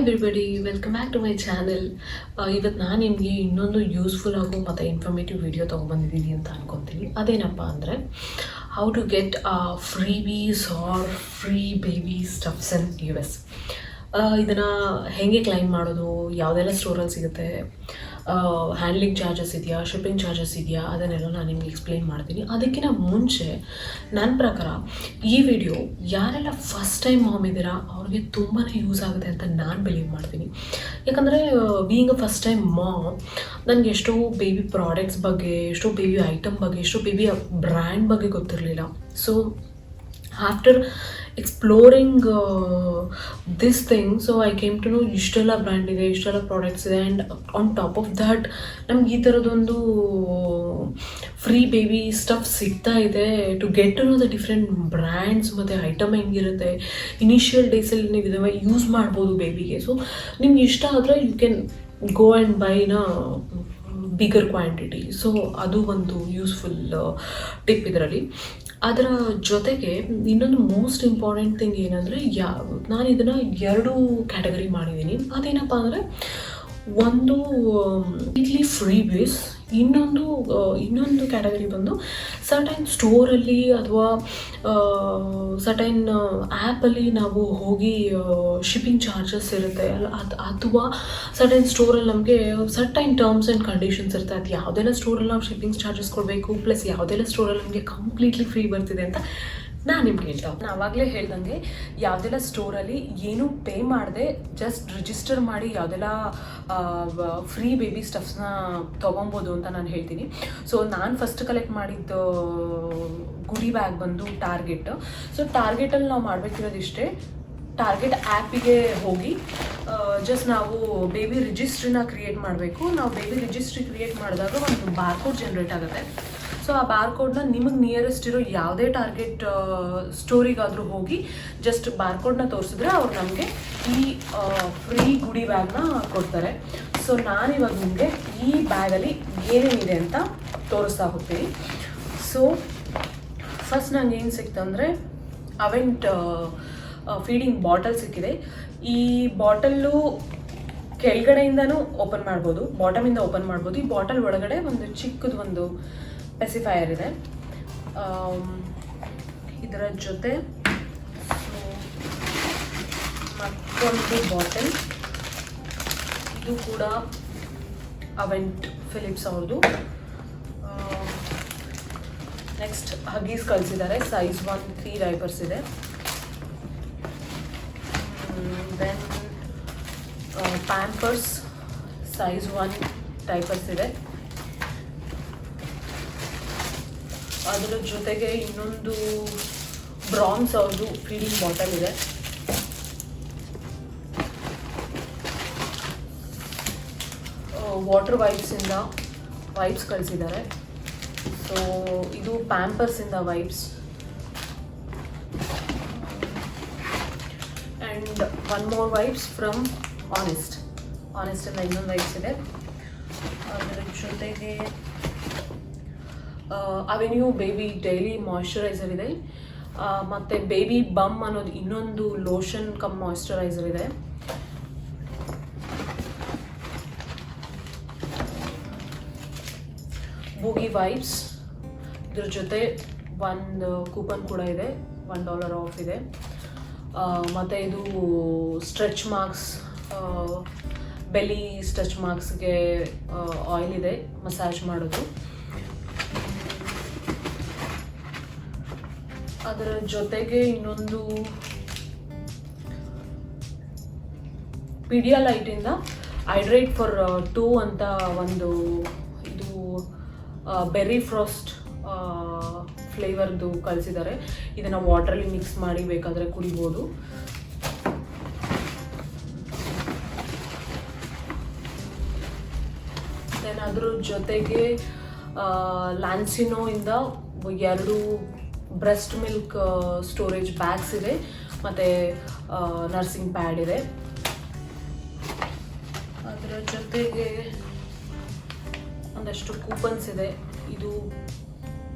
Everybody, welcome back to my channel. ಇವತ್ತು ನಾನು ನಿಮಗೆ ಇನ್ನೊಂದು ಯೂಸ್ಫುಲ್ ಆಗೋ ಮತ್ತು ಇನ್ಫಾರ್ಮೇಟಿವ್ ವಿಡಿಯೋ ತೊಗೊಂಬಂದಿದ್ದೀನಿ ಅಂತ ಅನ್ಕೊತೀನಿ. ಅದೇನಪ್ಪ ಅಂದರೆ how to get freebies or free baby stuffs in US. ಇದನ್ನು ಹೇಗೆ ಕ್ಲೈಮ್ ಮಾಡೋದು, ಯಾವುದೆಲ್ಲ ಸ್ಟೋರಲ್ಲಿ ಸಿಗುತ್ತೆ, ಹ್ಯಾಂಡ್ಲಿಂಗ್ ಚಾರ್ಜಸ್ ಇದೆಯಾ, ಶಿಪ್ಪಿಂಗ್ ಚಾರ್ಜಸ್ ಇದೆಯಾ, ಅದನ್ನೆಲ್ಲ ನಾನು ನಿಮ್ಗೆ ಎಕ್ಸ್ಪ್ಲೈನ್ ಮಾಡ್ತೀನಿ. ಅದಕ್ಕಿಂತ ಮುಂಚೆ ನನ್ನ ಪ್ರಕಾರ ಈ ವಿಡಿಯೋ ಯಾರೆಲ್ಲ ಫಸ್ಟ್ ಟೈಮ್ ಮಾಮ್ ಇದ್ದೀರಾ ಅವ್ರಿಗೆ ತುಂಬಾ ಯೂಸ್ ಆಗುತ್ತೆ ಅಂತ ನಾನು ಬಿಲೀವ್ ಮಾಡ್ತೀನಿ. ಯಾಕಂದರೆ being a first time mom ನನಗೆ ಎಷ್ಟೋ ಬೇಬಿ ಪ್ರಾಡಕ್ಟ್ಸ್ ಬಗ್ಗೆ, ಎಷ್ಟೋ ಬೇಬಿ ಐಟಮ್ ಬಗ್ಗೆ, ಎಷ್ಟೋ ಬೇಬಿ ಬ್ರ್ಯಾಂಡ್ ಬಗ್ಗೆ ಗೊತ್ತಿರಲಿಲ್ಲ. So after exploring this thing, so I came to know ಇಷ್ಟೆಲ್ಲ ಬ್ರ್ಯಾಂಡ್ ಇದೆ, ಇಷ್ಟೆಲ್ಲ ಪ್ರಾಡಕ್ಟ್ಸ್ ಇದೆ. And on top of that ನಮ್ಗೆ ಈ ಥರದೊಂದು ಫ್ರೀ ಬೇಬಿ ಸ್ಟಫ್ ಸಿಗ್ತಾ ಇದೆ. To get to know the different brands ಮತ್ತು ಐಟಮ್ ಹೆಂಗಿರುತ್ತೆ, ಇನಿಷಿಯಲ್ ಡೇಸಲ್ಲಿ ನೀವು ಇದನ್ನು ಯೂಸ್ ಮಾಡ್ಬೋದು ಬೇಬಿಗೆ. ಸೊ ನಿಮ್ಗೆ ಇಷ್ಟ ಆದರೆ you can go and buy in bigger quantity. So ಅದು ಒಂದು ಯೂಸ್ಫುಲ್ ಟಿಪ್ ಇದರಲ್ಲಿ. ಅದರ ಜೊತೆಗೆ ಇನ್ನೊಂದು ಮೋಸ್ಟ್ ಇಂಪಾರ್ಟೆಂಟ್ ಥಿಂಗ್ ಏನಂದರೆ, ನಾನು ಇದನ್ನು 2 ಕ್ಯಾಟಗರಿ ಮಾಡಿದ್ದೀನಿ. ಅದೇನಪ್ಪ ಅಂದರೆ, ಒಂದು ಕಂಪ್ಲೀಟ್ಲಿ ಫ್ರೀ ಬೇಸ್, ಇನ್ನೊಂದು ಕ್ಯಾಟಗರಿ ಬಂದು ಸರ್ಟೈನ್ ಸ್ಟೋರಲ್ಲಿ ಅಥವಾ ಸರ್ಟೈನ್ ಆ್ಯಪಲ್ಲಿ ನಾವು ಹೋಗಿ ಶಿಪ್ಪಿಂಗ್ ಚಾರ್ಜಸ್ ಇರುತ್ತೆ ಅಲ್ಲ, ಅಥವಾ ಸರ್ಟೈನ್ ಸ್ಟೋರಲ್ಲಿ ನಮಗೆ ಸರ್ಟೈನ್ ಟರ್ಮ್ಸ್ ಆ್ಯಂಡ್ ಕಂಡೀಷನ್ಸ್ ಇರುತ್ತೆ. ಅದು ಯಾವುದೆಲ್ಲ ಸ್ಟೋರಲ್ಲಿ ನಾವು ಶಿಪ್ಪಿಂಗ್ ಚಾರ್ಜಸ್ ಕೊಡಬೇಕು, ಪ್ಲಸ್ ಯಾವುದೆಲ್ಲ ಸ್ಟೋರಲ್ಲಿ ನಮಗೆ ಕಂಪ್ಲೀಟ್ಲಿ ಫ್ರೀ ಬರ್ತಿದೆ ಅಂತ ನಾನು ನಿಮ್ಗೆ ಹೇಳ್ತಾ. ನಾನು ಆವಾಗಲೇ ಹೇಳ್ದಂಗೆ ಯಾವುದೆಲ್ಲ ಸ್ಟೋರಲ್ಲಿ ಏನೂ ಪೇ ಮಾಡದೆ ಜಸ್ಟ್ ರಿಜಿಸ್ಟರ್ ಮಾಡಿ ಯಾವುದೆಲ್ಲ ಫ್ರೀ ಬೇಬಿ ಸ್ಟಫ್ಸ್ನ ತೊಗೊಬೋದು ಅಂತ ನಾನು ಹೇಳ್ತೀನಿ. ಸೊ ನಾನು ಫಸ್ಟ್ ಕಲೆಕ್ಟ್ ಮಾಡಿದ್ದು ಗುಡಿ ಬ್ಯಾಗ್ ಬಂದು ಟಾರ್ಗೆಟ್. ಸೊ ಟಾರ್ಗೆಟಲ್ಲಿ ನಾವು ಮಾಡಬೇಕಿರೋದಿಷ್ಟೇ, ಟಾರ್ಗೆಟ್ ಆ್ಯಪಿಗೆ ಹೋಗಿ ಜಸ್ಟ್ ನಾವು ಬೇಬಿ ರಿಜಿಸ್ಟ್ರಿನ ಕ್ರಿಯೇಟ್ ಮಾಡಬೇಕು. ನಾವು ಬೇಬಿ ರಿಜಿಸ್ಟ್ರಿ ಕ್ರಿಯೇಟ್ ಮಾಡಿದಾಗ ಒಂದು ಬಾರ್ಕೋಡ್ ಜನ್ರೇಟ್ ಆಗುತ್ತೆ. ಸೊ ಆ ಬಾರ್ಕೋಡ್ನ ನಿಮಗೆ ನಿಯರೆಸ್ಟ್ ಇರೋ ಯಾವುದೇ ಟಾರ್ಗೆಟ್ ಸ್ಟೋರಿಗಾದರೂ ಹೋಗಿ ಜಸ್ಟ್ ಬಾರ್ಕೋಡ್ನ ತೋರಿಸಿದ್ರೆ ಅವ್ರು ನಮಗೆ ಈ ಫ್ರೀ ಗುಡಿ ಬ್ಯಾಗ್ನ ಕೊಡ್ತಾರೆ. ಸೊ ನಾನಿವಾಗ ನಿಮಗೆ ಈ ಬ್ಯಾಗಲ್ಲಿ ಏನೇನಿದೆ ಅಂತ ತೋರಿಸ್ತಾ ಹೋಗ್ತೀನಿ. ಸೊ ಫಸ್ಟ್ ನಂಗೆ ಏನು ಸಿಕ್ತಂದರೆ ಅವೆಂಟ್ ಫೀಡಿಂಗ್ ಬಾಟಲ್ ಸಿಕ್ಕಿದೆ. ಈ ಬಾಟಲ್ಲು ಕೆಳಗಡೆಯಿಂದನೂ ಓಪನ್ ಮಾಡ್ಬೋದು, ಬಾಟಮಿಂದ ಓಪನ್ ಮಾಡ್ಬೋದು. ಈ ಬಾಟಲ್ ಒಳಗಡೆ ಒಂದು ಚಿಕ್ಕದು ಒಂದು ಪೆಸಿಫೈಯರ್ ಇದೆ. ಇದರ ಜೊತೆ ಮತ್ತೊಂದು ಬಾಟಲ್, ಇದು ಕೂಡ ಅವೆಂಟ್ ಫಿಲಿಪ್ಸ್ ಅವ್ರದ್ದು. ನೆಕ್ಸ್ಟ್ ಹಗೀಸ್ ಕಳಿಸಿದ್ದಾರೆ, ಸೈಜ್ 1-3 ಡೈಪರ್ಸ್ ಇದೆ. ದೆನ್ ಪ್ಯಾಂಪರ್ಸ್ ಸೈಜ್ 1 ಡೈಪರ್ಸ್ ಇದೆ. ಅದರ ಜೊತೆಗೆ ಇನ್ನೊಂದು ಬ್ರಾನ್ಸ್ ಅವ್ರದ್ದು ಫೀಡಿಂಗ್ ಬಾಟಲ್ ಇದೆ. ವಾಟರ್ ವೈಪ್ಸಿಂದ ವೈಪ್ಸ್ ಕಳಿಸಿದ್ದಾರೆ. ಸೊ ಇದು ಪ್ಯಾಂಪರ್ಸಿಂದ wipes. And one more wipes from ಆನೆಸ್ಟಿಂದ ಇನ್ನೊಂದು ವೈಪ್ಸ್ ಇದೆ. ಅದರ ಜೊತೆಗೆ ಅವೆನ್ಯೂ ಬೇಬಿ ಡೈಲಿ ಮಾಯ್ಶ್ಚರೈಸರ್ ಇದೆ. ಮತ್ತು ಬೇಬಿ ಬಮ್ ಅನ್ನೋದು ಇನ್ನೊಂದು ಲೋಷನ್ ಕಮ್ ಮಾಯ್ಶ್ಚರೈಸರ್ ಇದೆ. ಬೂಗಿ ವೈಪ್ಸ್, ಇದ್ರ ಜೊತೆ ಒಂದು ಕೂಪನ್ ಕೂಡ ಇದೆ, $1 ಆಫ್ ಇದೆ. ಮತ್ತು ಇದು ಸ್ಟ್ರೆಚ್ ಮಾರ್ಕ್ಸ್, ಬೆಲಿ ಸ್ಟ್ರೆಚ್ ಮಾರ್ಕ್ಸ್ಗೆ ಆಯಿಲ್ ಇದೆ ಮಸಾಜ್ ಮಾಡೋದು. ಅದರ ಜೊತೆಗೆ ಇನ್ನೊಂದು ಪಿಡಿಯಾಲೈಟಿಂದ ಹೈಡ್ರೇಟ್ ಫಾರ್ 2 ಅಂತ ಒಂದು, ಇದು ಬೆರ್ರಿ ಫ್ರಾಸ್ಟ್ ಫ್ಲೇವರ್ದು ಕಳಿಸಿದ್ದಾರೆ. ಇದನ್ನು ವಾಟ್ರಲ್ಲಿ ಮಿಕ್ಸ್ ಮಾಡಿ ಬೇಕಾದರೆ ಕುಡಿಬೋದು. ದೆನ್ ಅದ್ರ ಜೊತೆಗೆ ಲ್ಯಾನ್ಸಿನೋಯಿಂದ 2 ಬ್ರೆಸ್ಟ್ ಮಿಲ್ಕ್ ಸ್ಟೋರೇಜ್ ಬ್ಯಾಗ್ಸ್ ಇದೆ, ಮತ್ತು ನರ್ಸಿಂಗ್ ಪ್ಯಾಡ್ ಇದೆ. ಅದರ ಜೊತೆಗೆ ಒಂದಷ್ಟು ಕೂಪನ್ಸ್ ಇದೆ. ಇದು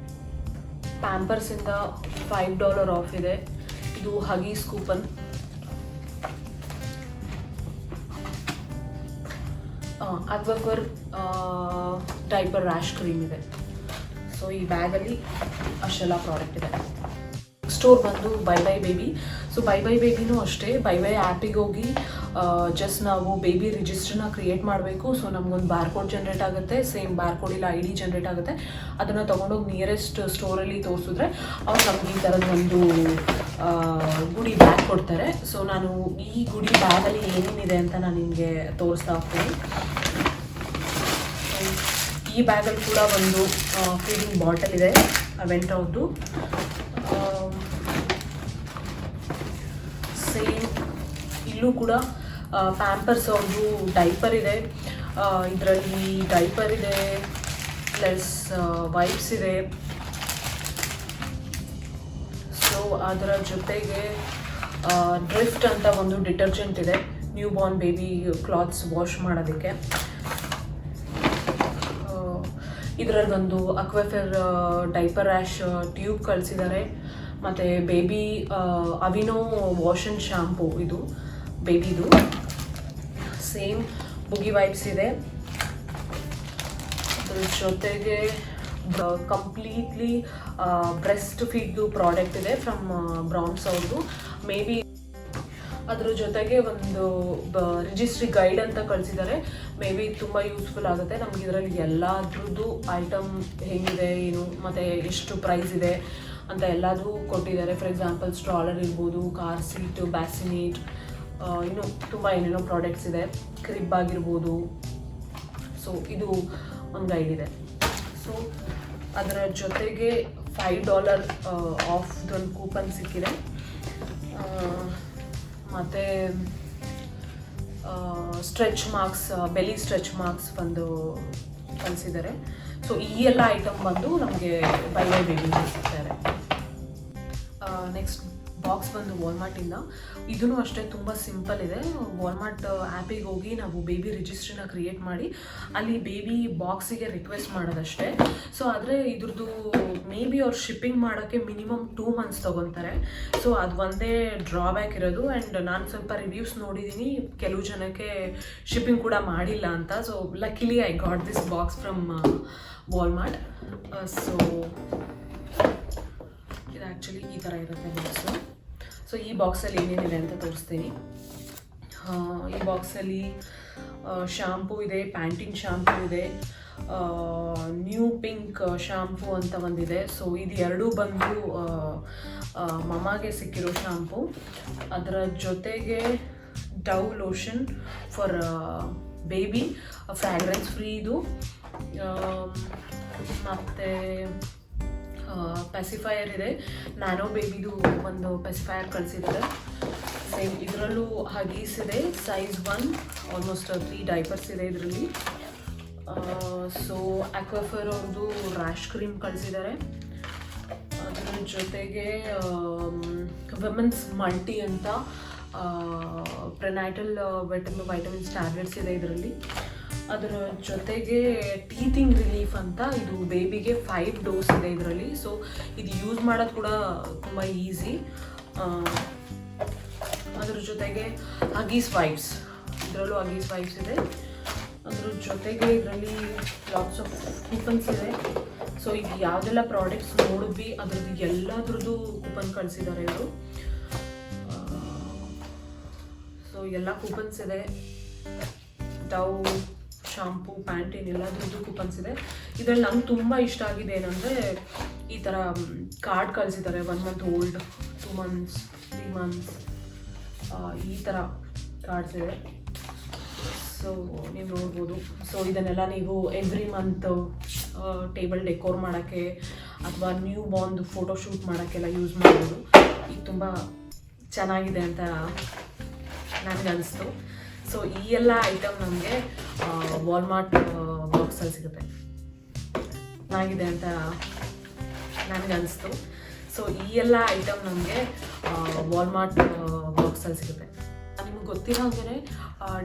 ಪ್ಯಾಂಪರ್ಸಿಂದ $5 ಆಫ್ ಇದೆ. ಇದು ಹಗೀಸ್ ಕೂಪನ್. ಅಕ್ವಾಫರ್ ಡೈಪರ್ ರ್ಯಾಶ್ ಕ್ರೀಮ್ ಇದೆ. ಸೊ ಈ ಬ್ಯಾಗಲ್ಲಿ ಅಷ್ಟೆಲ್ಲ ಪ್ರಾಡಕ್ಟ್ ಇದೆ. ಸ್ಟೋರ್ ಬಂದು BuyBuyBaby. ಸೊ BuyBuyBabyನೂ ಅಷ್ಟೇ, BuyBuy ಆ್ಯಪಿಗೆ ಹೋಗಿ ಜಸ್ಟ್ ನಾವು ಬೇಬಿ ರಿಜಿಸ್ಟ್ರನ್ನ ಕ್ರಿಯೇಟ್ ಮಾಡಬೇಕು. ಸೊ ನಮಗೊಂದು ಬಾರ್ಕೋಡ್ ಜನ್ರೇಟ್ ಆಗುತ್ತೆ, ಸೇಮ್ ಬಾರ್ಕೋಡ್ ಇಲ್ಲ ID ಜನ್ರೇಟ್ ಆಗುತ್ತೆ. ಅದನ್ನು ತೊಗೊಂಡೋಗಿ ನಿಯರೆಸ್ಟ್ ಸ್ಟೋರಲ್ಲಿ ತೋರಿಸಿದ್ರೆ ಅವ್ರು ನಮ್ಗೆ ಈ ಥರದ ಒಂದು ಗುಡಿ ಬ್ಯಾಗ್ ಕೊಡ್ತಾರೆ. ಸೊ ನಾನು ಈ ಗುಡಿ ಬ್ಯಾಗಲ್ಲಿ ಏನೇನಿದೆ ಅಂತ ನಾನು ನಿಮಗೆ ತೋರಿಸ್ತಾ ಹೋಗ್ತೀನಿ. ಈ ಬ್ಯಾಗಲ್ಲಿ ಕೂಡ ಒಂದು ಫೀಡಿಂಗ್ ಬಾಟಲ್ ಇದೆ ಅವೆಂಟ್ ಅವ್ರದ್ದು. ಸೇಮ್ ಇಲ್ಲೂ ಕೂಡ ಪ್ಯಾಂಪರ್ಸ್ ಅವ್ರದ್ದು ಡೈಪರ್ ಇದೆ. ಇದರಲ್ಲಿ ಡೈಪರ್ ಇದೆ, ಪ್ಲಸ್ ವೈಪ್ಸ್ ಇದೆ. ಸೊ ಅದರ ಜೊತೆಗೆ ಡ್ರಿಫ್ಟ್ ಅಂತ ಒಂದು ಡಿಟರ್ಜೆಂಟ್ ಇದೆ, new Born baby clothes wash ಮಾಡೋದಕ್ಕೆ. ಇದರಲ್ಲಿ ಒಂದು ಅಕ್ವಾಫರ್ ಡೈಪರ್ ರ್ಯಾಶ್ ಟ್ಯೂಬ್ ಕಳಿಸಿದ್ದಾರೆ. ಮತ್ತು ಬೇಬಿ ಅವಿನೋ ವಾಶ್ ಆ್ಯಂಡ್ ಶಾಂಪೂ ಇದು ಬೇಬಿದು. ಸೇಮ್ ಬುಗಿ ವೈಪ್ಸ್ ಇದೆ. ಅದ್ರ ಜೊತೆಗೆ ಕಂಪ್ಲೀಟ್ಲಿ ಬ್ರೆಸ್ಟ್ ಫೀಡ್ದು ಪ್ರಾಡಕ್ಟ್ ಇದೆ ಫ್ರಮ್ ಬ್ರೌನ್ಸ್ ಅವ್ರದ್ದು. ಮೇ ಬಿ ಅದ್ರ ಜೊತೆಗೆ ಒಂದು ರಿಜಿಸ್ಟ್ರಿ ಗೈಡ್ ಅಂತ ಕಳಿಸಿದ್ದಾರೆ. ಮೇ ಬಿ ತುಂಬ ಯೂಸ್ಫುಲ್ ಆಗುತ್ತೆ ನಮ್ಗೆ. ಇದರಲ್ಲಿ ಎಲ್ಲದ್ರದ್ದು ಐಟಮ್ ಹೆಂಗಿದೆ ಏನು ಮತ್ತು ಎಷ್ಟು ಪ್ರೈಸ್ ಇದೆ ಅಂತ ಎಲ್ಲದೂ ಕೊಟ್ಟಿದ್ದಾರೆ. ಫಾರ್ ಎಕ್ಸಾಂಪಲ್ ಸ್ಟ್ರಾಲರ್ ಇರ್ಬೋದು, ಕಾರ್ ಸೀಟು, ಬ್ಯಾಸಿನೇಟ್, ಇನ್ನೂ ತುಂಬ ಏನೇನೋ ಪ್ರಾಡಕ್ಟ್ಸ್ ಇದೆ, ಕ್ರಿಬ್ ಆಗಿರ್ಬೋದು. ಸೊ ಇದು ಒಂದು ಗೈಡ್ ಇದೆ. ಸೊ ಅದರ ಜೊತೆಗೆ $5 ಆಫ್ದೊಂದು ಕೂಪನ್ ಸಿಕ್ಕಿದೆ. ಮತ್ತು ಸ್ಟ್ರೆಚ್ ಮಾರ್ಕ್ಸ್, ಬೆಲಿ ಸ್ಟ್ರೆಚ್ ಮಾರ್ಕ್ಸ್ ಒಂದು ಕಳಿಸಿದ್ದಾರೆ. ಸೊ ಈ ಎಲ್ಲ ಐಟಮ್ ಬಂದು ನಮಗೆ BuyBuyBaby ಸಿಗ್ತಾರೆ. ನೆಕ್ಸ್ಟ್ ಬಾಕ್ಸ್ ಬಂದು ವಾಲ್ಮಾರ್ಟಿಂದ. ಇದೂ ಅಷ್ಟೇ ತುಂಬ ಸಿಂಪಲ್ ಇದೆ. ವಾಲ್ಮಾರ್ಟ್ ಆ್ಯಪಿಗೆ ಹೋಗಿ ನಾವು ಬೇಬಿ ರಿಜಿಸ್ಟ್ರಿನ ಕ್ರಿಯೇಟ್ ಮಾಡಿ ಅಲ್ಲಿ ಬೇಬಿ ಬಾಕ್ಸಿಗೆ ರಿಕ್ವೆಸ್ಟ್ ಮಾಡೋದಷ್ಟೇ. ಸೊ ಆದರೆ ಇದ್ರದ್ದು ಮೇ ಬಿ ಅವ್ರು ಶಿಪ್ಪಿಂಗ್ ಮಾಡೋಕ್ಕೆ ಮಿನಿಮಮ್ 2 months ತೊಗೊತಾರೆ. ಸೊ ಅದು ಒಂದೇ ಡ್ರಾಬ್ಯಾಕ್ ಇರೋದು. ಆ್ಯಂಡ್ ನಾನು ಸ್ವಲ್ಪ ರಿವ್ಯೂಸ್ ನೋಡಿದ್ದೀನಿ, ಕೆಲವು ಜನಕ್ಕೆ ಶಿಪ್ಪಿಂಗ್ ಕೂಡ ಮಾಡಿಲ್ಲ ಅಂತ. So ಲಕ್ಕಿಲಿ I got this box from Walmart. So ಇದು ಆ್ಯಕ್ಚುಲಿ ಈ ಥರ ಇರುತ್ತೆ ಬಾಕ್ಸು. ಸೊ ಈ ಬಾಕ್ಸಲ್ಲಿ ಏನೇನಿದೆ ಅಂತ ತೋರಿಸ್ತೀನಿ. ಈ ಬಾಕ್ಸಲ್ಲಿ ಶಾಂಪೂ ಇದೆ, ಪ್ಯಾಂಟಿನ್ ಶಾಂಪೂ ಇದೆ, ನ್ಯೂ ಪಿಂಕ್ ಶಾಂಪೂ ಅಂತ ಒಂದಿದೆ. ಸೊ ಇದು ಎರಡೂ ಬಂದು ಮಮಗೆ ಸಿಕ್ಕಿರೋ ಶಾಂಪೂ. ಅದರ ಜೊತೆಗೆ Dove lotion for baby, fragrance free ಇದು. ಮತ್ತು ಪೆಸಿಫೈಯರ್ ಇದೆ, ನ್ಯಾನೋ ಬೇಬಿದು ಒಂದು ಪೆಸಿಫೈಯರ್ ಕಳಿಸಿದ್ದಾರೆ. ಸೇಮ್ ಇದರಲ್ಲೂ ಹಗೀಸ್ ಇದೆ, ಸೈಜ್ 1, ಆಲ್ಮೋಸ್ಟ್ 3 ಡೈಪರ್ಸ್ ಇದೆ ಇದರಲ್ಲಿ. ಸೊ ಅಕ್ವಾಫರ್ ಅವ್ರದ್ದು ರ್ಯಾಶ್ ಕ್ರೀಮ್ ಕಳಿಸಿದ್ದಾರೆ. ಅದರ ಜೊತೆಗೆ ವಿಮೆನ್ಸ್ ಮಲ್ಟಿ ಅಂತ ಪ್ರೆನೈಟಲ್ ವೈಟಮಿನ್ಸ್ ಟ್ಯಾಬ್ಲೆಟ್ಸ್ ಇದೆ ಇದರಲ್ಲಿ. ಅದರ ಜೊತೆಗೆ ಟೀತಿಂಗ್ ರಿಲೀಫ್ ಅಂತ, ಇದು ಬೇಬಿಗೆ 5 ಡೋಸ್ ಇದೆ ಇದರಲ್ಲಿ. ಸೊ ಇದು ಯೂಸ್ ಮಾಡೋದು ಕೂಡ ತುಂಬ ಈಸಿ. ಅದ್ರ ಜೊತೆಗೆ ಹಗೀಸ್ ವೈಪ್ಸ್, ಇದರಲ್ಲೂ ಹಗೀಸ್ ವೈಪ್ಸ್ ಇದೆ. ಅದ್ರ ಜೊತೆಗೆ ಇದರಲ್ಲಿ ಲಾಟ್ಸ್ ಆಫ್ ಕೂಪನ್ಸ್ ಇದೆ. ಸೊ ಈಗ ಯಾವುದೆಲ್ಲ ಪ್ರಾಡಕ್ಟ್ಸ್ ನೋಡಿದ್ವಿ ಅದ್ರದ್ದು ಎಲ್ಲದ್ರದ್ದು ಕೂಪನ್ ಕಳಿಸಿದ್ದಾರೆ ಇವರು. ಸೊ ಎಲ್ಲ ಕೂಪನ್ಸ್ ಇದೆ. ಡವ್ ಶಾಂಪೂ, ಪ್ಯಾಂಟಿನ್ ಎಲ್ಲದ್ರದ್ದು ಕೂಪನ್ಸ್ ಇದೆ. ಇದರಲ್ಲಿ ನಂಗೆ ತುಂಬ ಇಷ್ಟ ಆಗಿದೆ ಏನಂದರೆ ಈ ಥರ ಕಾರ್ಡ್ ಕಳಿಸಿದ್ದಾರೆ. 1 month ಓಲ್ಡ್, 2 months, 3 months, ಈ ಥರ ಕಾರ್ಡ್ಸ್ ಇದೆ. ಸೊ ನೀವು ನೋಡ್ಬೋದು. ಸೊ ಇದನ್ನೆಲ್ಲ ನೀವು ಎವ್ರಿ ಮಂತ್ ಟೇಬಲ್ ಡೆಕೋರ್ ಮಾಡೋಕ್ಕೆ ಅಥವಾ ನ್ಯೂ ಬಾರ್ನ್ದು ಫೋಟೋ ಶೂಟ್ ಮಾಡೋಕ್ಕೆಲ್ಲ ಯೂಸ್ ಮಾಡ್ಬೋದು. ಈಗ ತುಂಬ ಚೆನ್ನಾಗಿದೆ ಅಂತ ನನಗೆ ಅನಿಸ್ತು. ಸೊ ಈ ಎಲ್ಲ ಐಟಮ್ ನಮಗೆ ವಾಲ್ಮಾರ್ಟ್ ಬಾಕ್ಸಲ್ಲಿ ಸಿಗುತ್ತೆ. ಚೆನ್ನಾಗಿದೆ ಅಂತ ನನಗೆ ಅನಿಸ್ತು. ಸೊ ಈ ಎಲ್ಲ ಐಟಮ್ ನಮಗೆ ವಾಲ್ಮಾರ್ಟ್ ಬಾಕ್ಸಲ್ಲಿ ಸಿಗುತ್ತೆ. ನಿಮ್ಗೆ ಗೊತ್ತಿರೋ ಹಾಗೆ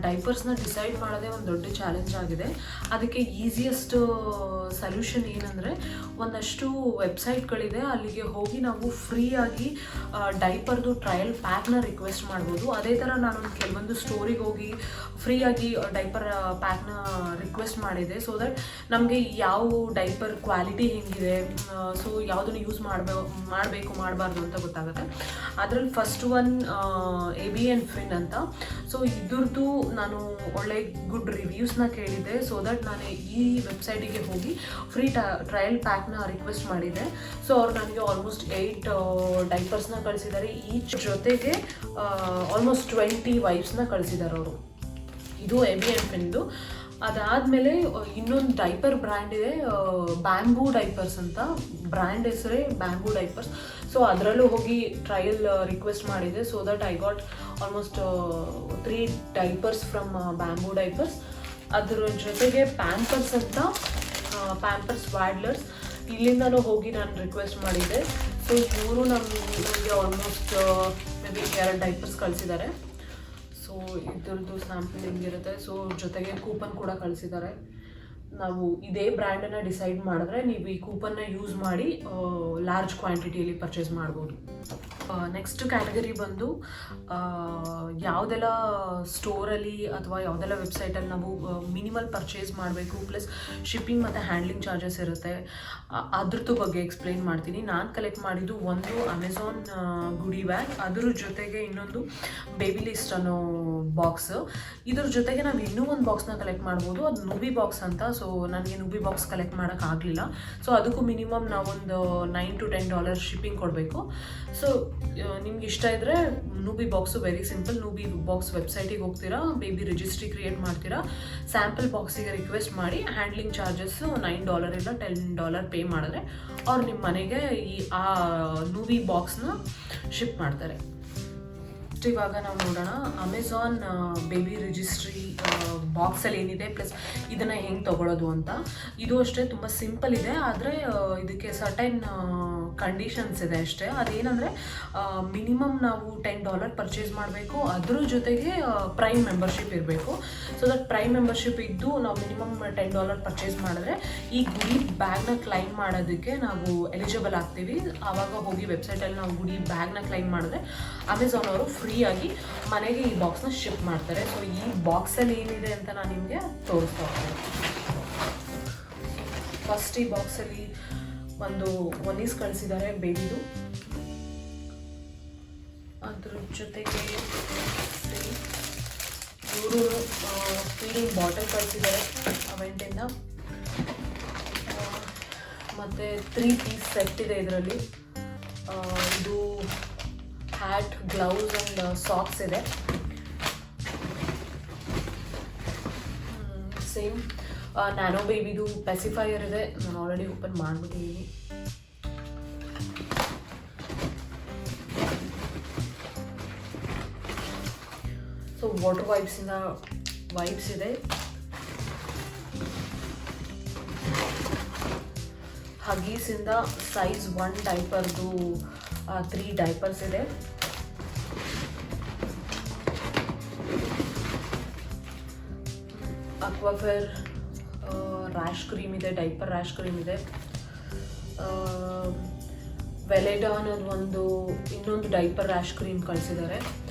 ಡೈಪರ್ಸ್ನ ಡಿಸೈಡ್ ಮಾಡೋದೇ ಒಂದು ದೊಡ್ಡ ಚಾಲೆಂಜ್ ಆಗಿದೆ. ಅದಕ್ಕೆ ಈಸಿಯೆಸ್ಟ್ ಸೊಲ್ಯೂಷನ್ ಏನಂದರೆ ಒಂದಷ್ಟು ವೆಬ್ಸೈಟ್ಗಳಿದೆ, ಅಲ್ಲಿಗೆ ಹೋಗಿ ನಾವು ಫ್ರೀಯಾಗಿ ಡೈಪರ್ದು ಟ್ರಯಲ್ ಪ್ಯಾಕ್ನ ರಿಕ್ವೆಸ್ಟ್ ಮಾಡ್ಬೋದು. ಅದೇ ಥರ ನಾನು ಕೆಲವೊಂದು ಸ್ಟೋರಿಗೆ ಹೋಗಿ ಫ್ರೀಯಾಗಿ ಡೈಪರ್ ಪ್ಯಾಕ್ನ ರಿಕ್ವೆಸ್ಟ್ ಮಾಡಿದೆ. ಸೊ ದಟ್ ನಮಗೆ ಯಾವ ಡೈಪರ್ ಕ್ವಾಲಿಟಿ ಹೆಂಗಿದೆ, ಸೊ ಯಾವುದನ್ನು ಯೂಸ್ ಮಾಡಬೇಕು ಮಾಡಬಾರ್ದು ಅಂತ ಗೊತ್ತಾಗುತ್ತೆ. ಅದರಲ್ಲಿ ಫಸ್ಟ್ ಒನ್ ABN Fin ಅಂತ. ಸೊ ಇದ್ರದ್ದು ನಾನು ಒಳ್ಳೆ ಗುಡ್ ರಿವ್ಯೂಸ್ನ ಕೇಳಿದ್ದೆ. ಸೊ ದಟ್ ನಾನು ಈ ವೆಬ್ಸೈಟಿಗೆ ಹೋಗಿ ಫ್ರೀ ಟ್ರಯಲ್ ಪ್ಯಾಕ್ನ ರಿಕ್ವೆಸ್ಟ್ ಮಾಡಿದ್ದೆ. ಸೊ ಅವ್ರು ನನಗೆ ಆಲ್ಮೋಸ್ಟ್ 8 ಡೈಪರ್ಸ್ನ ಕಳಿಸಿದ್ದಾರೆ. ಈಚ್ ಜೊತೆಗೆ ಆಲ್ಮೋಸ್ಟ್ 20 ವೈಪ್ಸ್ನ ಕಳಿಸಿದ್ದಾರೆ ಅವರು. ಇದು ABN Finದು. ಅದಾದಮೇಲೆ ಇನ್ನೊಂದು ಡೈಪರ್ ಬ್ರ್ಯಾಂಡ್ ಇದೆ, ಬ್ಯಾಂಬೂ ಡೈಪರ್ಸ್ ಅಂತ. ಬ್ರ್ಯಾಂಡ್ ಹೆಸರೇ ಬ್ಯಾಂಬೂ ಡೈಪರ್ಸ್. ಸೊ ಅದರಲ್ಲೂ ಹೋಗಿ ಟ್ರಯಲ್ ರಿಕ್ವೆಸ್ಟ್ ಮಾಡಿದೆ. So that I got almost 3 diapers from bamboo diapers. ಅದ್ರ ಜೊತೆಗೆ ಪ್ಯಾಂಪರ್ಸ್ ಅಂತ, ಪ್ಯಾಂಪರ್ಸ್ ವ್ಯಾಡ್ಲರ್ಸ್, ಇಲ್ಲಿಂದನೂ ಹೋಗಿ ನಾನು ರಿಕ್ವೆಸ್ಟ್ ಮಾಡಿದ್ದೆ. ಸೊ ಇವರು ನಮಗೆ ಆಲ್ಮೋಸ್ಟ್ ಮೇ ಬಿ 2 ಡೈಪರ್ಸ್ ಕಳಿಸಿದ್ದಾರೆ. ಸೊ ಇದ್ರದ್ದು ಸ್ಯಾಂಪಲ್ ಹಿಂಗಿರುತ್ತೆ. ಸೊ ಜೊತೆಗೆ ಕೂಪನ್ ಕೂಡ ಕಳಿಸಿದ್ದಾರೆ. ನಾವು ಇದೇ ಬ್ರ್ಯಾಂಡನ್ನು ಡಿಸೈಡ್ ಮಾಡಿದ್ರೆ ನೀವು ಈ ಕೂಪನ್ನ ಯೂಸ್ ಮಾಡಿ ಲಾರ್ಜ್ ಕ್ವಾಂಟಿಟಿಯಲ್ಲಿ ಪರ್ಚೇಸ್ ಮಾಡ್ಬೋದು. ನೆಕ್ಸ್ಟ್ ಕ್ಯಾಟಗರಿ ಬಂದು ಯಾವುದೆಲ್ಲ ಸ್ಟೋರಲ್ಲಿ ಅಥವಾ ಯಾವುದೆಲ್ಲ ವೆಬ್ಸೈಟಲ್ಲಿ ನಾವು ಮಿನಿಮಲ್ ಪರ್ಚೇಸ್ ಮಾಡಬೇಕು, ಪ್ಲಸ್ ಶಿಪ್ಪಿಂಗ್ ಮತ್ತು ಹ್ಯಾಂಡ್ಲಿಂಗ್ ಚಾರ್ಜಸ್ ಇರುತ್ತೆ, ಅದ್ರದ್ದು ಬಗ್ಗೆ ಎಕ್ಸ್ಪ್ಲೈನ್ ಮಾಡ್ತೀನಿ. ನಾನು ಕಲೆಕ್ಟ್ ಮಾಡಿದ್ದು ಒಂದು ಅಮೆಝಾನ್ ಗುಡಿ ಬ್ಯಾಗ್, ಅದ್ರ ಜೊತೆಗೆ ಇನ್ನೊಂದು ಬೇಬಿ ಲಿಸ್ಟ್ ಅನ್ನೋ ಬಾಕ್ಸ್. ಇದ್ರ ಜೊತೆಗೆ ನಾವು ಇನ್ನೂ ಒಂದು ಬಾಕ್ಸ್ನ ಕಲೆಕ್ಟ್ ಮಾಡ್ಬೋದು, ಅದು ನೂಬಿ ಬಾಕ್ಸ್ ಅಂತ. ಸೊ ನನಗೆ ನೂಬಿ ಬಾಕ್ಸ್ ಕಲೆಕ್ಟ್ ಮಾಡೋಕ್ಕಾಗಲಿಲ್ಲ. ಸೊ ಅದಕ್ಕೂ ಮಿನಿಮಮ್ ನಾವೊಂದು $9 to $10 ಶಿಪ್ಪಿಂಗ್ ಕೊಡಬೇಕು. ಸೊ ನಿಮ್ಗೆ ಇಷ್ಟ ಇದ್ದರೆ ನೂಬಿ ಬಾಕ್ಸು ವೆರಿ ಸಿಂಪಲ್. ನೂಬಿ ಬಾಕ್ಸ್ ವೆಬ್ಸೈಟಿಗೆ ಹೋಗ್ತೀರಾ, ಬೇಬಿ ರಿಜಿಸ್ಟ್ರಿ ಕ್ರಿಯೇಟ್ ಮಾಡ್ತೀರಾ, ಸ್ಯಾಂಪಲ್ ಬಾಕ್ಸಿಗೆ ರಿಕ್ವೆಸ್ಟ್ ಮಾಡಿ ಹ್ಯಾಂಡ್ಲಿಂಗ್ ಚಾರ್ಜಸ್ಸು $9 ಇಲ್ಲ $10 ಪೇ ಮಾಡಿದ್ರೆ ಅವ್ರು ನಿಮ್ಮ ಮನೆಗೆ ಆ ನೂಬಿ ಬಾಕ್ಸ್ನ ಶಿಪ್ ಮಾಡ್ತಾರೆ. ಇವಾಗ ನಾವು ನೋಡೋಣ ಅಮೆಝಾನ್ ಬೇಬಿ ರಿಜಿಸ್ಟ್ರಿ ಬಾಕ್ಸಲ್ಲಿ ಏನಿದೆ, ಪ್ಲಸ್ ಇದನ್ನು ಹೆಂಗೆ ತೊಗೊಳೋದು ಅಂತ. ಇದು ಅಷ್ಟೇ ತುಂಬ ಸಿಂಪಲ್ ಇದೆ, ಆದರೆ ಇದಕ್ಕೆ ಸರ್ಟೈನ್ ಕಂಡೀಷನ್ಸ್ ಇದೆ ಅಷ್ಟೇ. ಅದೇನಂದರೆ ಮಿನಿಮಮ್ ನಾವು $10 ಪರ್ಚೇಸ್ ಮಾಡಬೇಕು, ಅದ್ರ ಜೊತೆಗೆ ಪ್ರೈಮ್ ಮೆಂಬರ್ಶಿಪ್ ಇರಬೇಕು. ಸೊ ದಟ್ ಪ್ರೈಮ್ ಮೆಂಬರ್ಶಿಪ್ ಇದ್ದು ನಾವು ಮಿನಿಮಮ್ $10 ಪರ್ಚೇಸ್ ಮಾಡಿದ್ರೆ ಈ ಗುಡಿ ಬ್ಯಾಗ್ನ ಕ್ಲೈಮ್ ಮಾಡೋದಕ್ಕೆ ನಾವು ಎಲಿಜಿಬಲ್ ಆಗ್ತೀವಿ. ಆವಾಗ ಹೋಗಿ ವೆಬ್ಸೈಟಲ್ಲಿ ನಾವು ಗುಡಿ ಬ್ಯಾಗ್ನ ಕ್ಲೈಮ್ ಮಾಡಿದ್ರೆ ಅಮೆಝಾನ್ ಅವರು ಫ್ರೀಯಾಗಿ ಮನೆಗೆ ಈ ಬಾಕ್ಸ್ನ ಶಿಪ್ ಮಾಡ್ತಾರೆ. ಸೊ ಈ ಬಾಕ್ಸಲ್ಲಿ ಏನಿದೆ ಅಂತ ನಾನು ನಿಮಗೆ ತೋರಿಸ್ತಾ ಹೋಗ್ತೀನಿ. ಫಸ್ಟ್ ಈ ಬಾಕ್ಸಲ್ಲಿ ಒಂದು ಒನೀಸ್ ಕಳಿಸಿದ್ದಾರೆ ಬೇಬಿದು, ಅದ್ರ ಜೊತೆಗೆ ಇವರು ಫೀಡಿಂಗ್ ಬಾಟಲ್ ಕಳಿಸಿದ್ದಾರೆ ಅವೆಂಟಿಂದ, ಮತ್ತು 3 ಪೀಸ್ ಸೆಟ್ ಇದೆ ಇದರಲ್ಲಿ. ಇದು ಹ್ಯಾಟ್, ಗ್ಲೌಸ್ ಆ್ಯಂಡ್ ಸಾಕ್ಸ್ ಇದೆ. ಸೇಮ್ ನ್ಯಾನೋ ಬೇಬಿದು ಪೆಸಿಫೈಯರ್ ಇದೆ, ನಾನು ಆಲ್ರೆಡಿ ಓಪನ್ ಮಾಡಿಬಿಟ್ಟಿದ್ದೀನಿ. ಸೊ ವಾಟರ್ ವೈಪ್ಸಿಂದ ವೈಪ್ಸ್ ಇದೆ. ಹಗೀಸಿಂದ ಸೈಜ್ 1 ಡೈಪರ್ದು 3 ಡೈಪರ್ಸ್ ಇದೆ. ಅಕ್ವಾಫೇರ್ ರ್ಯಾಶ್ ಕ್ರೀಮ್ ಇದೆ, ಡೈಪರ್ ರ್ಯಾಶ್ ಕ್ರೀಮ್ ಇದೆ. ವೆಲೆಡಾ ಅನ್ನೋದು ಇನ್ನೊಂದು ಡೈಪರ್ ರ್ಯಾಶ್ ಕ್ರೀಮ್ ಕಳಿಸಿದ್ದಾರೆ.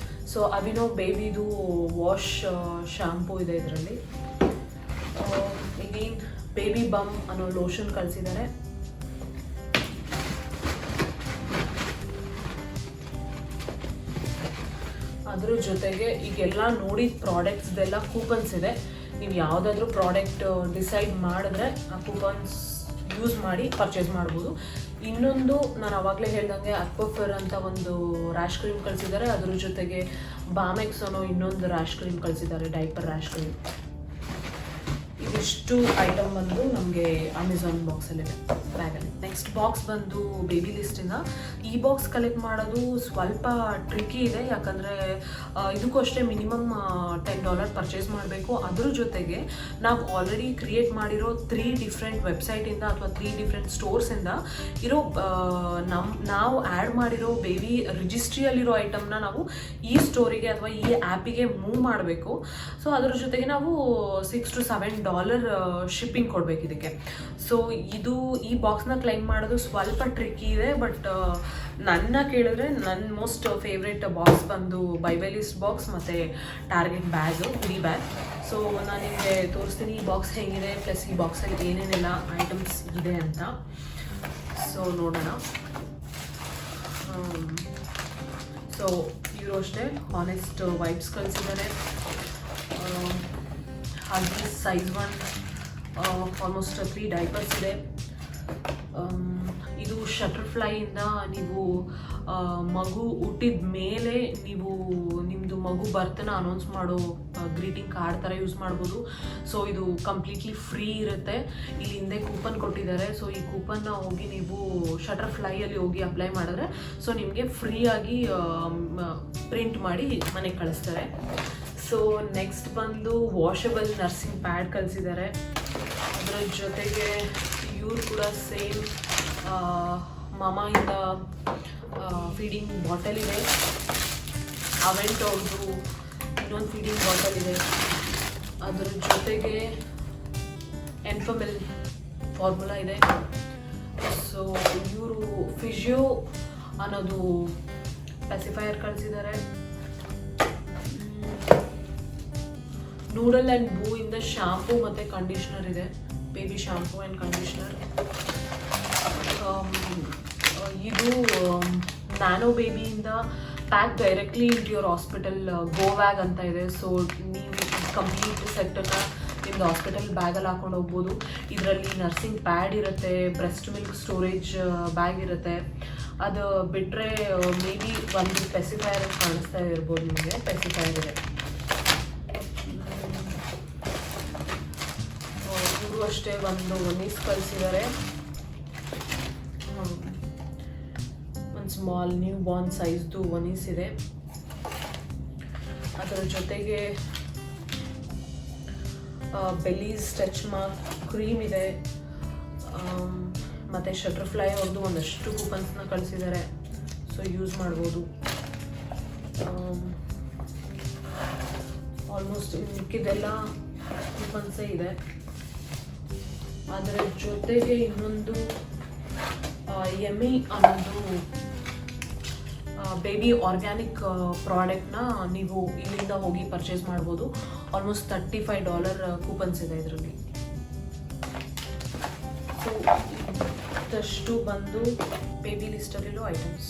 ಸೊ ಅವಿನೋ ಬೇಬಿದು ವಾಶ್ ಶಾಂಪೂ ಇದೆ ಇದರಲ್ಲಿ. ಈಗೇನು ಬೇಬಿ ಬಮ್ ಅನ್ನೋ ಲೋಷನ್ ಕಳಿಸಿದ್ದಾರೆ. ಅದ್ರ ಜೊತೆಗೆ ಈಗೆಲ್ಲ ನೋಡಿದ ಪ್ರಾಡಕ್ಟ್ಸ್ದೆಲ್ಲ ಕೂಪನ್ಸ್ ಇದೆ. ನೀವು ಯಾವುದಾದ್ರೂ ಪ್ರಾಡಕ್ಟ್ ಡಿಸೈಡ್ ಮಾಡಿದ್ರೆ ಆ ಕೂಪನ್ಸ್ ಯೂಸ್ ಮಾಡಿ ಪರ್ಚೇಸ್ ಮಾಡ್ಬೋದು. ಇನ್ನೊಂದು ನಾನು ಆವಾಗಲೇ ಹೇಳ್ದಂಗೆ ಅಕ್ವಾಫರ್ ಅಂತ ಒಂದು ರ್ಯಾಶ್ ಕ್ರೀಮ್ ಕಳಿಸಿದ್ದಾರೆ, ಅದ್ರ ಜೊತೆಗೆ ಬಾಮೆಕ್ಸ್ ಅನ್ನೋ ಇನ್ನೊಂದು ರ್ಯಾಶ್ ಕ್ರೀಮ್ ಕಳಿಸಿದ್ದಾರೆ, ಡೈಪರ್ ರ್ಯಾಶ್ ಕ್ರೀಮ್. ಇದಿಷ್ಟು ಐಟಮ್ ಬಂದು ನಮಗೆ ಅಮೆಝಾನ್ ಬಾಕ್ಸಲ್ಲಿದೆ ಬ್ಯಾಗಲ್ಲಿ. ನೆಕ್ಸ್ಟ್ ಬಾಕ್ಸ್ ಬಂದು ಬೇಬಿ ಲಿಸ್ಟಿಂದ. ಈ ಬಾಕ್ಸ್ ಕಲೆಕ್ಟ್ ಮಾಡೋದು ಸ್ವಲ್ಪ ಟ್ರಿಕಿ ಇದೆ, ಯಾಕಂದರೆ ಇದಕ್ಕೂ ಅಷ್ಟೇ ಮಿನಿಮಮ್ $10 ಪರ್ಚೇಸ್ ಮಾಡಬೇಕು. ಅದ್ರ ಜೊತೆಗೆ ನಾವು ಆಲ್ರೆಡಿ ಕ್ರಿಯೇಟ್ ಮಾಡಿರೋ 3 ಡಿಫ್ರೆಂಟ್ ವೆಬ್ಸೈಟಿಂದ ಅಥವಾ 3 ಡಿಫ್ರೆಂಟ್ ಸ್ಟೋರ್ಸಿಂದ ಇರೋ ನಾವು ಆ್ಯಡ್ ಮಾಡಿರೋ ಬೇಬಿ ರಿಜಿಸ್ಟ್ರಿಯಲ್ಲಿರೋ ಐಟಮ್ನ ನಾವು ಈ ಸ್ಟೋರಿಗೆ ಅಥವಾ ಈ ಆ್ಯಪಿಗೆ ಮೂವ್ ಮಾಡಬೇಕು. ಸೊ ಅದ್ರ ಜೊತೆಗೆ ನಾವು $6 to $7 ಶಿಪ್ಪಿಂಗ್ ಕೊಡಬೇಕು ಇದಕ್ಕೆ. ಸೊ ಈ ಬಾಕ್ಸ್ನ ಕ್ಲೈಮ್ ಮಾಡೋದು ಸ್ವಲ್ಪ ಟ್ರಿಕ್ಕಿ ಇದೆ, ಬಟ್ ನನ್ನ ಕೇಳಿದ್ರೆ ನನ್ನ ಮೋಸ್ಟ್ ಫೇವ್ರೆಟ್ ಬಾಕ್ಸ್ ಬಂದು BuyBuy ಲಿಸ್ಟ್ ಬಾಕ್ಸ್ ಮತ್ತು target bag, free bag. So ನಾನು ನಿಮಗೆ ತೋರಿಸ್ತೀನಿ ಈ ಬಾಕ್ಸ್ ಹೇಗಿದೆ, ಪ್ಲಸ್ ಈ ಬಾಕ್ಸಲ್ಲಿ ಏನೇನೆಲ್ಲ ಐಟಮ್ಸ್ ಇದೆ ಅಂತ. ಸೊ ನೋಡೋಣ. ಸೊ ಇವರು ಅಷ್ಟೇ ಹಾನೆಸ್ಟ್ ವೈಬ್ಸ್ ಕಳಿಸಿದ್ದಾರೆ. ಹಾಗೆ ಸೈಜ್ 1 ಆಲ್ಮೋಸ್ಟ್ 3 ಡೈಪರ್ಸ್ ಇದೆ. ಇದು ಶಟರ್ಫ್ಲೈಯಿಂದ ನೀವು ಮಗು ಹುಟ್ಟಿದ ಮೇಲೆ ನೀವು ನಿಮ್ಮದು ಮಗು ಬರ್ತನ ಅನೌನ್ಸ್ ಮಾಡೋ ಗ್ರೀಟಿಂಗ್ ಕಾರ್ಡ್ ಥರ ಯೂಸ್ ಮಾಡ್ಬೋದು. ಸೊ ಇದು ಕಂಪ್ಲೀಟ್ಲಿ ಫ್ರೀ ಇರುತ್ತೆ. ಇಲ್ಲಿ ಹಿಂದೆ ಕೂಪನ್ ಕೊಟ್ಟಿದ್ದಾರೆ. ಸೊ ಈ ಕೂಪನ್ನ ಹೋಗಿ ನೀವು ಶಟರ್ಫ್ಲೈಯಲ್ಲಿ ಹೋಗಿ ಅಪ್ಲೈ ಮಾಡಿದ್ರೆ ಸೊ ನಿಮಗೆ ಫ್ರೀಯಾಗಿ ಪ್ರಿಂಟ್ ಮಾಡಿ ಮನೆಗೆ ಕಳಿಸ್ತಾರೆ. ಸೊ ನೆಕ್ಸ್ಟ್ ಬಂದು ವಾಷಬಲ್ ನರ್ಸಿಂಗ್ ಪ್ಯಾಡ್ ಕಳಿಸಿದ್ದಾರೆ. ಅದರ ಜೊತೆಗೆ ಇವ್ರು ಕೂಡ ಸೇಮ್ ಮಾಮಾಯಿಂದ ಫೀಡಿಂಗ್ ಬಾಟಲ್ ಇದೆ. ಅವೆಂಟ್ ಅವ್ರದ್ದು ಇನ್ನೊಂದು ಫೀಡಿಂಗ್ ಬಾಟಲ್ ಇದೆ. ಅದರ ಜೊತೆಗೆ ಎನ್ಫಮಿಲ್ ಫಾರ್ಮುಲಾ ಇದೆ. ಸೊ ಇವರು ಫಿಜಿಯೋ ಅನ್ನೋದು ಪೆಸಿಫೈಯರ್ ಕಳಿಸಿದ್ದಾರೆ. ನೂಡಲ್ ಆ್ಯಂಡ್ ಬೂ ಇಂದ ಶಾಂಪೂ ಮತ್ತು ಕಂಡೀಷ್ನರ್ ಇದೆ, ಬೇಬಿ ಶಾಂಪೂ ಆ್ಯಂಡ್ ಕಂಡೀಷ್ನರ್. ಇದು ನ್ಯಾನೋ ಬೇಬಿಯಿಂದ pack directly into your hospital go bag ಅಂತ ಇದೆ. ಸೊ ನೀವು ಕಂಪ್ಲೀಟ್ ಸೆಟ್ಟನ್ನು ನಿಮ್ಮದು ಹಾಸ್ಪಿಟಲ್ ಬ್ಯಾಗಲ್ಲಿ ಹಾಕೊಂಡು ಹೋಗ್ಬೋದು. ಇದರಲ್ಲಿ ನರ್ಸಿಂಗ್ ಪ್ಯಾಡ್ ಇರುತ್ತೆ, ಬ್ರೆಸ್ಟ್ ಮಿಲ್ಕ್ ಸ್ಟೋರೇಜ್ ಬ್ಯಾಗ್ ಇರುತ್ತೆ. ಅದು ಬಿಟ್ಟರೆ ಮೇ ಬಿ ಒಂದು ಪೆಸಿಫೈಯರ್ ಕಾಣಿಸ್ತಾ ಇರ್ಬೋದು ನಿಮಗೆ, ಪೆಸಿಫೈಯರ್ ಇದೆ. ಇವರು ಅಷ್ಟೇ ಒಂದು ಒನೀಸ್ ಕಳಿಸಿದ್ದಾರೆ. ಒಂದು ಸ್ಮಾಲ್ ನ್ಯೂ ಬಾರ್ನ್ ಸೈಜ್ದು ಒನೀಸ್ ಇದೆ. ಅದರ ಜೊತೆಗೆ ಬೆಲೀಸ್ ಟಚ್ ಮಾರ್ಕ್ ಕ್ರೀಮ್ ಇದೆ. ಮತ್ತು ಶಟರ್ಫ್ಲೈ ಅವ್ರದ್ದು ಒಂದಷ್ಟು ಕೂಪನ್ಸ್ನ ಕಳಿಸಿದ್ದಾರೆ. ಸೊ ಯೂಸ್ ಮಾಡ್ಬೋದು. ಆಲ್ಮೋಸ್ಟ್ ಮಿಕ್ಕಿದೆಲ್ಲ ಕೂಪನ್ಸೇ ಇದೆ. ಅದರ ಜೊತೆಗೆ ಇನ್ನೊಂದು ಎಮ್ಮಿ ಅನ್ನೋದು ಬೇಬಿ ಆರ್ಗ್ಯಾನಿಕ್ ಪ್ರಾಡಕ್ಟ್ನ ನೀವು ಇಲ್ಲಿಂದ ಹೋಗಿ ಪರ್ಚೇಸ್ ಮಾಡ್ಬೋದು. ಆಲ್ಮೋಸ್ಟ್ $35 ಕೂಪನ್ಸ್ ಇದೆ ಇದರಲ್ಲಿ. ಸೊ ಇದಷ್ಟು ಬಂದು ಬೇಬಿ ಲಿಸ್ಟಲ್ಲಿರೋ ಐಟಮ್ಸ್.